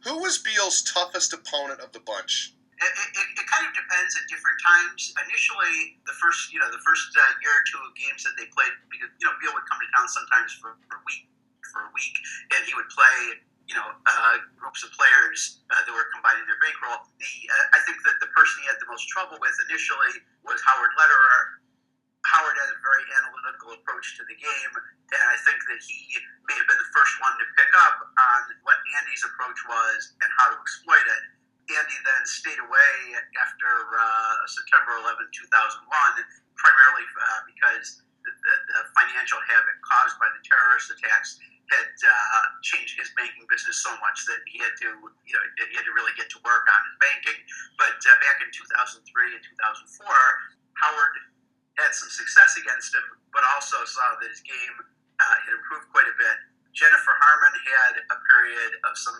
Who was Beal's toughest opponent of the bunch? It kind of depends at different times. Initially, the first year or two of games that they played, because Beal would come to town sometimes for a week, and he would play groups of players that were combining their bankroll. I think that the person he had the most trouble with initially was Howard LEDERER. Howard had a very analytical approach to the game, and I think that he may have been the first one to pick up on what Andy's approach was and how to exploit it. Andy then stayed away after September 11, 2001, primarily because the financial havoc caused by the terrorist attacks had changed his banking business so much that he had to really get to work on his banking. But back in 2003 and 2004, Howard had some success against him, but also saw that his game had improved quite a bit. Jennifer Harmon had a period of some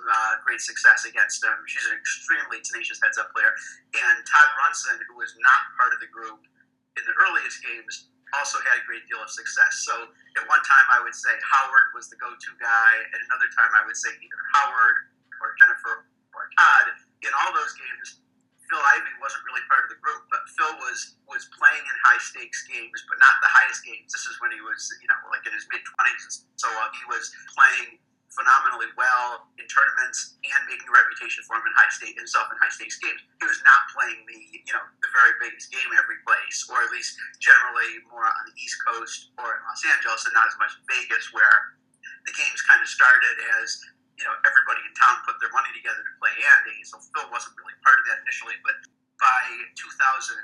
great success against him. She's an extremely tenacious heads-up player. And Todd BRUNSON, who was not part of the group in the earliest games, also had a great deal of success. So at one time I would say Howard was the go-to guy. At another time I would say either Howard or Jennifer or Todd. In all those games, Phil Ivey wasn't really part of the group, but Phil was playing in high-stakes games, but not the highest games. This is when he was, like in his mid-20s. So he was playing phenomenally well in tournaments and making a reputation for himself in high-stakes games. He was not playing the very biggest game every place, or at least generally more on the East Coast or in Los Angeles, and not as much in Vegas, where the games kind of started as everybody in town put their money together to play Andy, so Phil wasn't really part of that initially. But by 2007,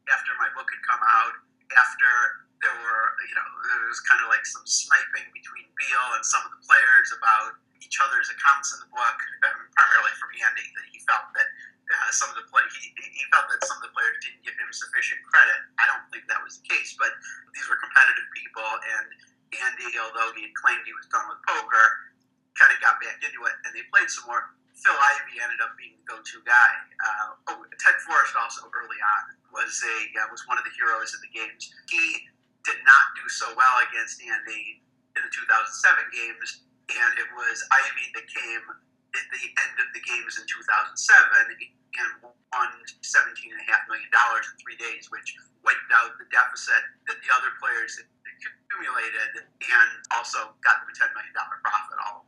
after my book had come out, after there was kind of like some sniping between Beal and some of the players about each other's accounts in the book, primarily from Andy, that he felt that some of the players didn't give him sufficient credit. I don't think that was the case, but these were competitive people, and Andy, although he had claimed he was done with poker, kind of got back into it, and they played some more. Phil Ivey ended up being the go-to guy. Ted FORREST also early on was one of the heroes in the games. He did not do so well against Andy in the 2007 games, and it was Ivey that came at the end of the games in 2007 and won $17.5 million in 3 days, which wiped out the deficit that the other players had accumulated, and also got them a $10 million profit all